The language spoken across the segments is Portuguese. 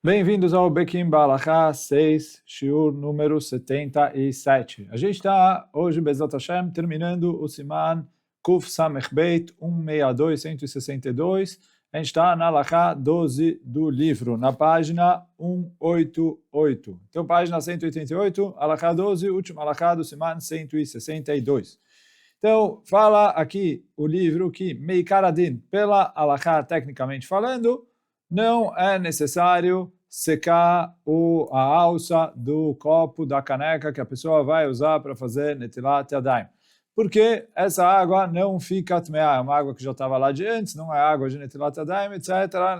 Bem-vindos ao Bekim Balacha 6, Shiur número 77. A gente está hoje, Bezat Hashem, terminando o Siman Kuf Samech Beit 162, 162. A gente está na Halacha 12 do livro, na página 188. Então, página 188, Halacha 12, última Halacha do Siman 162. Então, fala aqui o livro que Meikar Adin, pela Halacha tecnicamente falando, não é necessário secar a alça do copo, da caneca que a pessoa vai usar para fazer Netilat Yadayim. Porque essa água não fica tmeá, é uma água que já estava lá de antes, não é água de Netilat Yadayim, etc.,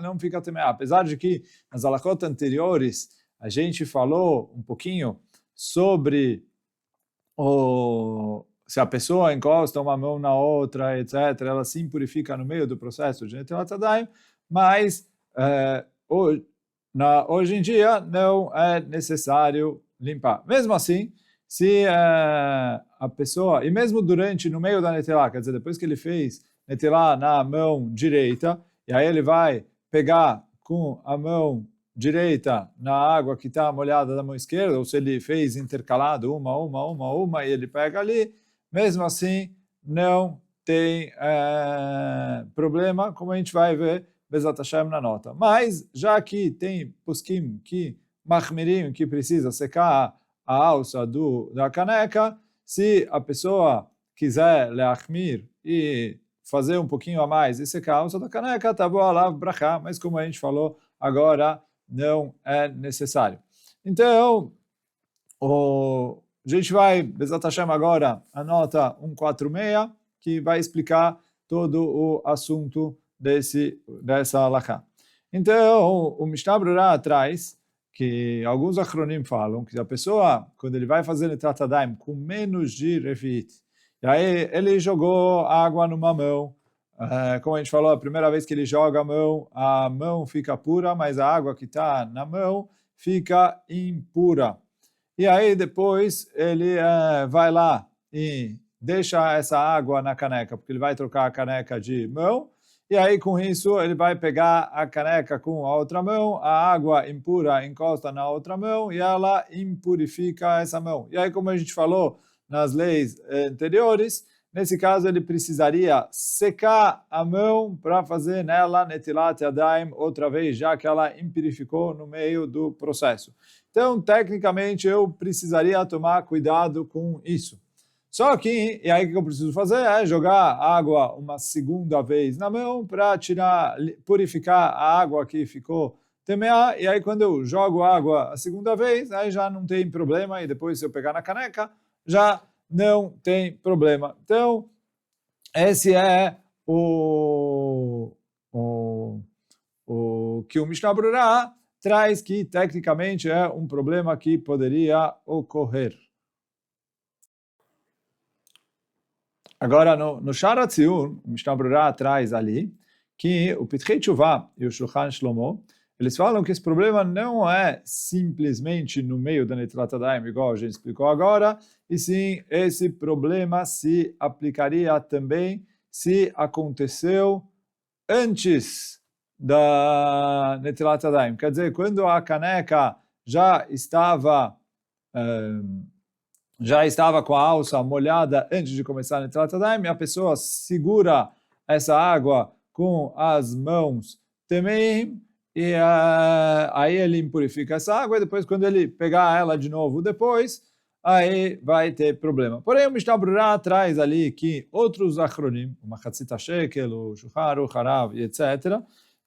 não fica tmeá. Apesar de que nas halachot anteriores a gente falou um pouquinho sobre se a pessoa encosta uma mão na outra, etc., ela se impurifica no meio do processo de Netilat Yadayim, mas hoje em dia não é necessário limpar. Mesmo assim, se a pessoa, e mesmo no meio da Netilá, quer dizer, depois que ele fez Netilá na mão direita, e aí ele vai pegar com a mão direita na água que está molhada da mão esquerda, ou se ele fez intercalado uma, e ele pega ali, mesmo assim não tem problema, como a gente vai ver Bezat Hashem na nota. Mas, já que tem poskim que machmirim, que precisa secar a alça da caneca, se a pessoa quiser leachmir e fazer um pouquinho a mais e secar a alça da caneca, tá bom, lá brachá, mas como a gente falou, agora não é necessário. Então, a gente vai, Bezat Hashem agora, a nota 146, que vai explicar todo o assunto dessa halakha. Então, o Mishnah Brura traz que alguns achronim falam que a pessoa, quando ele vai fazer Netilat Yadayim com menos de Revit, e aí ele jogou água numa mão, como a gente falou, a primeira vez que ele joga a mão fica pura, mas a água que está na mão fica impura. E aí depois ele vai lá e deixa essa água na caneca, porque ele vai trocar a caneca de mão, e aí com isso ele vai pegar a caneca com a outra mão, a água impura encosta na outra mão e ela impurifica essa mão. E aí, como a gente falou nas leis anteriores, nesse caso ele precisaria secar a mão para fazer nela Netilat Yadayim outra vez, já que ela impurificou no meio do processo. Então, tecnicamente, eu precisaria tomar cuidado com isso. Só que, e aí o que eu preciso fazer é jogar água uma segunda vez na mão para purificar a água que ficou temeá, e aí quando eu jogo água a segunda vez, aí já não tem problema, e depois se eu pegar na caneca, já não tem problema. Então, esse é o que o Mishnah Brura traz, que tecnicamente é um problema que poderia ocorrer. Agora, no Shara Tziur, o Mishnah Brura traz ali que o Pitkei Teshuvah e o Shulchan Shlomo, eles falam que esse problema não é simplesmente no meio da Netilat Yadayim, igual a gente explicou agora, e sim, esse problema se aplicaria também se aconteceu antes da Netilat Yadayim. Quer dizer, quando a caneca já estava com a alça molhada antes de começar a Netilat Yadayim, a pessoa segura essa água com as mãos temeim, e aí ele impurifica essa água, e depois quando ele pegar ela de novo depois, aí vai ter problema. Porém, o Mishnah Brura traz ali que outros achronim, o Machatzit HaShekel, o Shulchan Aruch Harav, etc.,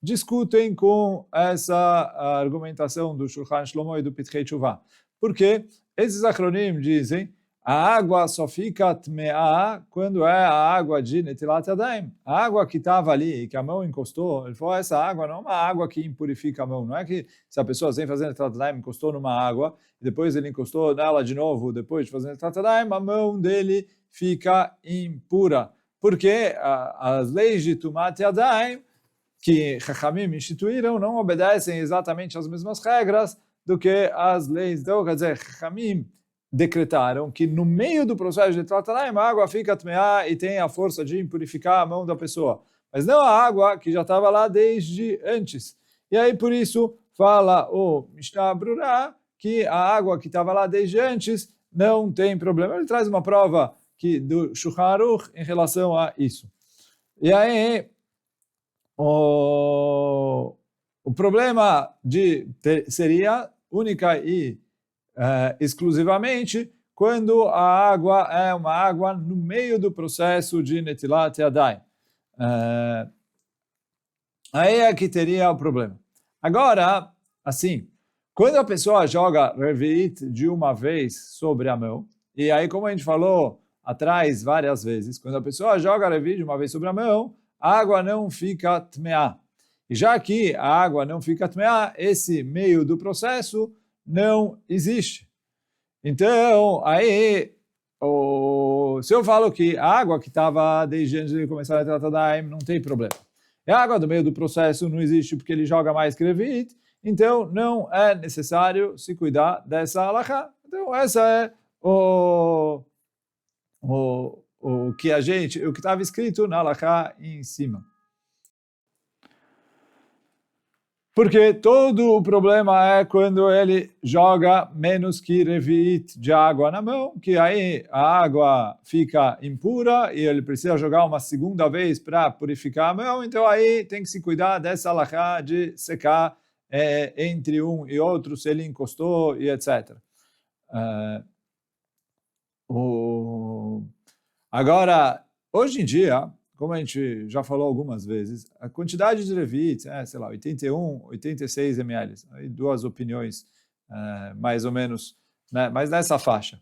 discutem com essa argumentação do Shulchan Shlomo e do Pitkei Teshuvah. Por quê? Esses achronim dizem a água só fica tmeá quando é a água de Netilat Yadayim. A água que estava ali, que a mão encostou, ele falou, essa água não é uma água que impurifica a mão. Não é que se a pessoa sem fazer Netilat Yadayim encostou numa água, e depois ele encostou nela de novo, depois de fazer Netilat Yadayim, a mão dele fica impura. Porque as leis de Tumat Yadayim, que Chachamim instituíram, não obedecem exatamente às mesmas regras do que as leis. Então, quer dizer, Chachamim decretaram que no meio do processo de Netilat Yadayim a água fica tmeá e tem a força de impurificar a mão da pessoa. Mas não a água que já estava lá desde antes. E aí, por isso, fala o Mishnah Brura que a água que estava lá desde antes não tem problema. Ele traz uma prova do Shulchan Aruch em relação a isso. E aí, o problema seria única e exclusivamente quando a água é uma água no meio do processo de Netilat Yadayim. Aí é que teria o problema. Agora, assim, quando a pessoa joga Revi'it de uma vez sobre a mão, e aí como a gente falou atrás várias vezes, quando a pessoa joga Revi'it de uma vez sobre a mão, a água não fica tmeá. E já que a água não fica tmeá, esse meio do processo não existe. Então, aí, se eu falo que a água que estava desde antes de começar a Netilat Yadayim não tem problema. E a água do meio do processo não existe porque ele joga mais que Revi'it, então não é necessário se cuidar dessa halakha. Então, essa é o que estava escrito na halakha em cima. Porque todo o problema é quando ele joga menos que Revi'it de água na mão, que aí a água fica impura e ele precisa jogar uma segunda vez para purificar a mão, então aí tem que se cuidar dessa halakha de secar entre um e outro, se ele encostou e etc. Agora, hoje em dia, como a gente já falou algumas vezes, a quantidade de Revi'it sei lá, 81, 86 ml. Aí duas opiniões, mais ou menos, né? Mas nessa faixa.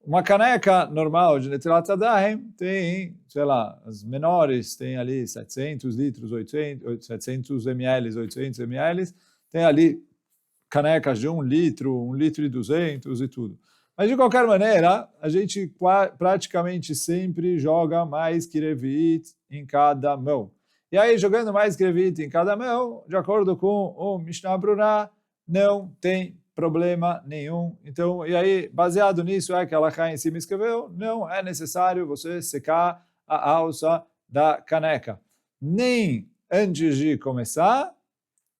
Uma caneca normal de Netilat Yadayim tem, sei lá, as menores tem ali 700 litros, 700 ml, 800 ml. Tem ali canecas de 1 litro e 200 e tudo. Mas, de qualquer maneira, a gente praticamente sempre joga mais que Revi'it em cada mão. E aí, jogando mais que Revi'it em cada mão, de acordo com o Mishnah Brura, não tem problema nenhum. Então, e aí, baseado nisso, é que a halakha em cima escreveu, não é necessário você secar a alça da caneca. Nem antes de começar,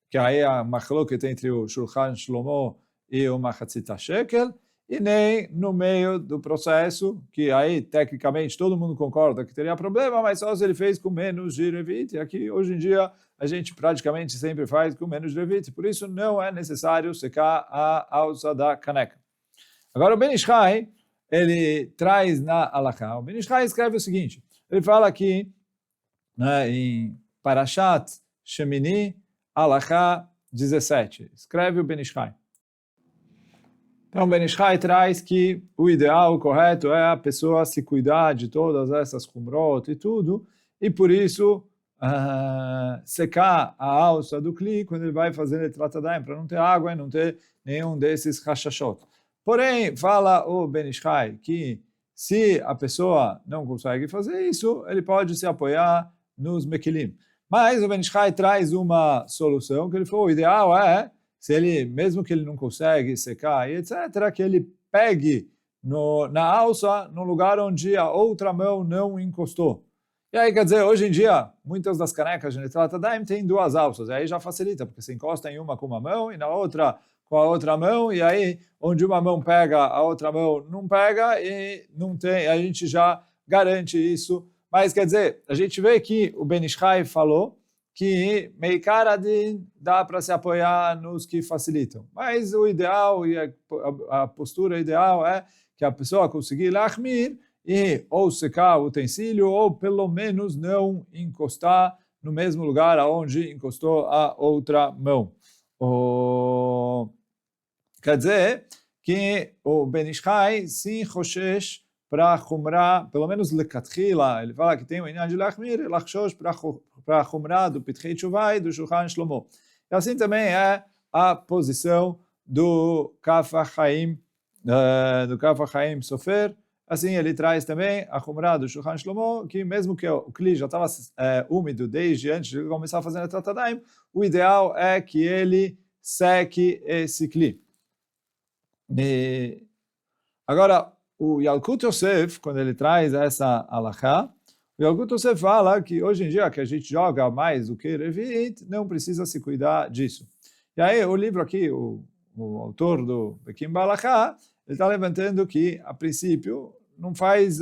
que aí é a machloket entre o Shulchan Shlomo e o Machatzit HaShekel, e nem no meio do processo, que aí, tecnicamente, todo mundo concorda que teria problema, mas só se ele fez com menos de Revi'it. E aqui, hoje em dia, a gente praticamente sempre faz com menos de Revi'it. Por isso, não é necessário secar a alça da caneca. Agora, o Ben Ish Chai, ele traz na halakha. O Ben Ish Chai escreve o seguinte. Ele fala aqui, né, em Parashat Shemini, halakha 17. Escreve o Ben Ish Chai. Então, Ben Ish Chai traz que o ideal, o correto, é a pessoa se cuidar de todas essas kumrot e tudo, e por isso secar a alça do kli quando ele vai fazer Netilat Yadayim, para não ter água e não ter nenhum desses rachashot. Porém, fala o Ben Ish Chai que se a pessoa não consegue fazer isso, ele pode se apoiar nos mekilim. Mas o Ben Ish Chai traz uma solução, que ele falou, o ideal é se ele, mesmo que ele não consegue secar e etc., que ele pegue na alça, no lugar onde a outra mão não encostou. E aí, quer dizer, hoje em dia, muitas das canecas de Netilat Yadayim têm duas alças, e aí já facilita, porque você encosta em uma com uma mão e na outra com a outra mão, e aí, onde uma mão pega, a outra mão não pega, e não tem, a gente já garante isso. Mas, quer dizer, a gente vê que o Ben Ish Chai falou que Meikar Adin dá para se apoiar nos que facilitam. Mas o ideal e a postura ideal é que a pessoa conseguir lachmir e ou secar o utensílio ou pelo menos não encostar no mesmo lugar aonde encostou a outra mão. Quer dizer que o Ben Ish Chai sim choshesh para Chumrah, pelo menos lecatchila, ele fala que tem o inyan de lachmir, lachshosh para a Chumrah do Pitkei Teshuvah e do Shulchan Shlomo. E assim também é a posição do Kaf HaChaim Sofer. Assim ele traz também a Chumrah do Shulchan Shlomo, que mesmo que o Kli já estava úmido desde antes de começar a fazer Netilat Yadayim, o ideal é que ele seque esse Kli. Agora, o Yalkut Yosef, quando ele traz essa halakha, o Yalkut Yosef fala que hoje em dia que a gente joga mais do que Revi'it, não precisa se cuidar disso. E aí o livro aqui, o autor do Pekim Balachá, ele está levantando que, a princípio, não faz,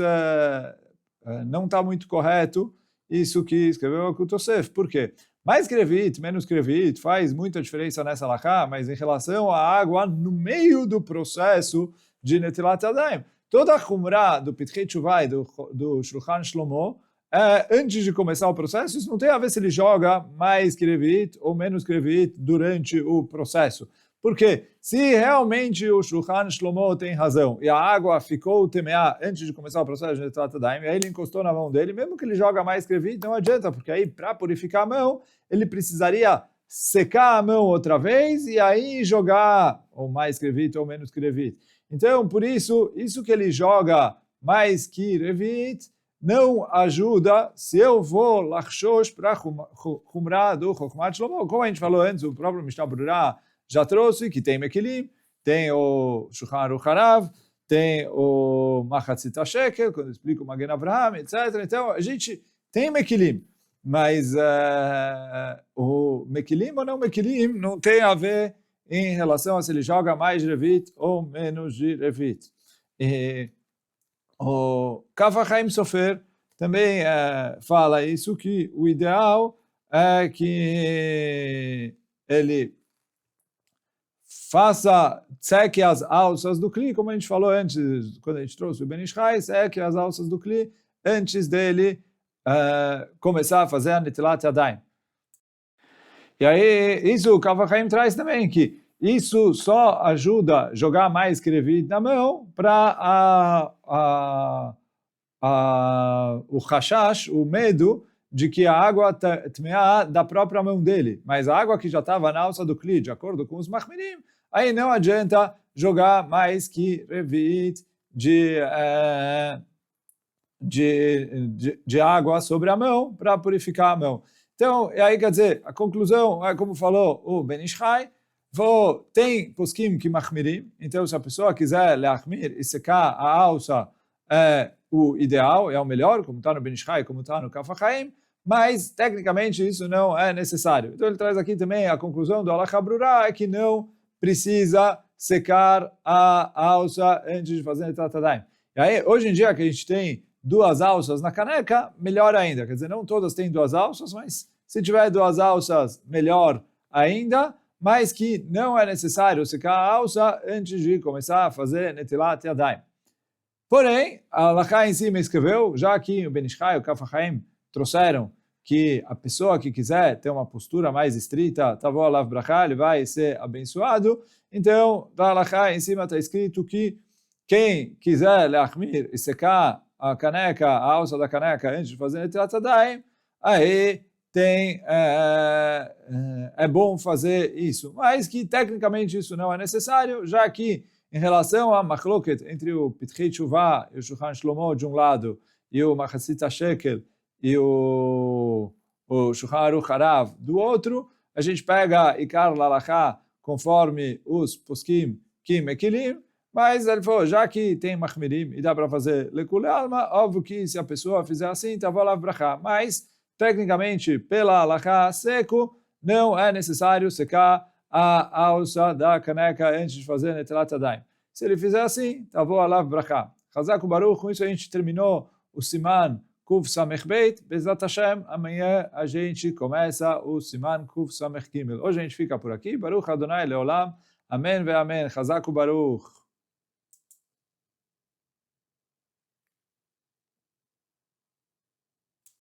não está muito correto isso que escreveu o Kutosef. Por quê? Mais Krevit, menos Krevit, faz muita diferença nessa Halachá, mas em relação à água no meio do processo de Netilat Yadayim, toda a Humrá do Pitkei Teshuvah do Shulchan Shlomo, antes de começar o processo, isso não tem a ver se ele joga mais Krevit ou menos Krevit durante o processo. Porque se realmente o Shulchan Shlomo tem razão e a água ficou temeá antes de começar o processo de Netilat Yadayim, e aí ele encostou na mão dele, mesmo que ele joga mais Krevit, não adianta, porque aí para purificar a mão, ele precisaria secar a mão outra vez e aí jogar ou mais Krevit ou menos Krevit. Então, por isso que ele joga mais Krevit não ajuda se eu vou lachshosh para Humrá do Chokhmat Shlomo. Como a gente falou antes, o próprio Mishnah Berurah já trouxe que tem Mekilim, tem o Shulchan Aruch Harav, tem o Machatzit HaShekel, quando eu explico o Magen Avraham, etc. Então, a gente tem Mekilim, mas o Mekilim ou não Mekilim não tem a ver em relação a se ele joga mais de Revit ou menos de Revit. O Kaf HaChaim Sofer também fala isso, que o ideal é que ele seque as alças do Kli, como a gente falou antes, quando a gente trouxe o Ben Ish Chai, seque as alças do Kli antes dele começar a fazer a Netilat Yadayim. E aí, isso o Kaf HaChaim traz também, que isso só ajuda a jogar mais Krevit na mão para o Hashash, o medo de que a água tmeá da própria mão dele. Mas a água que já estava na alça do Kli, de acordo com os Machmirim, aí não adianta jogar mais que Revit de água sobre a mão para purificar a mão. Então, aí quer dizer, a conclusão é como falou o Ben Ish Chai, tem poskim que machmirim, então se a pessoa quiser leachmir e secar a alça é o ideal, é o melhor, como está no Ben Ish Chai, como está no Kaf HaChaim, mas tecnicamente isso não é necessário. Então ele traz aqui também a conclusão do Halakha Brura, é que não precisa secar a alça antes de fazer Netilat Yadayim. E aí, hoje em dia que a gente tem duas alças na caneca, melhor ainda. Quer dizer, não todas têm duas alças, mas se tiver duas alças, melhor ainda, mas que não é necessário secar a alça antes de começar a fazer Netilat Yadayim. Porém, a Halakha em cima escreveu, já que o Ben Ish Chai e o Kaf HaChaim trouxeram que a pessoa que quiser ter uma postura mais estrita, Tavo Alav Brachá, ele vai ser abençoado. Então, da Halakha em cima está escrito que quem quiser leachmir e secar a caneca, a alça da caneca antes de fazer Netilat Yadayim, aí é bom fazer isso. Mas que tecnicamente isso não é necessário, já que em relação a machloket entre o Pitkei Teshuvah e o Shulchan Shlomo de um lado e o Machatzit HaShekel e o Shulchan Aruch Harav do outro, a gente pega Ikar Lalachá conforme os poskim que mekilim, mas ele falou, já que tem machmirim e dá para fazer lekule alma, óbvio que se a pessoa fizer assim, tá volav brachá, mas tecnicamente pela halakha seco, não é necessário secar a alça da caneca antes de fazer Netilat Yadayim. Se ele fizer assim, tá volav brachá. Chazak u'baruch, com isso a gente terminou o Siman Kuf Samech Beit. Bezrat Hashem, amanhã a gente começa o Siman Kuf Samech Gimel. Hoje a gente fica por aqui. Baruch Adonai Leolam. Amém ve amém. Chazak u'baruch.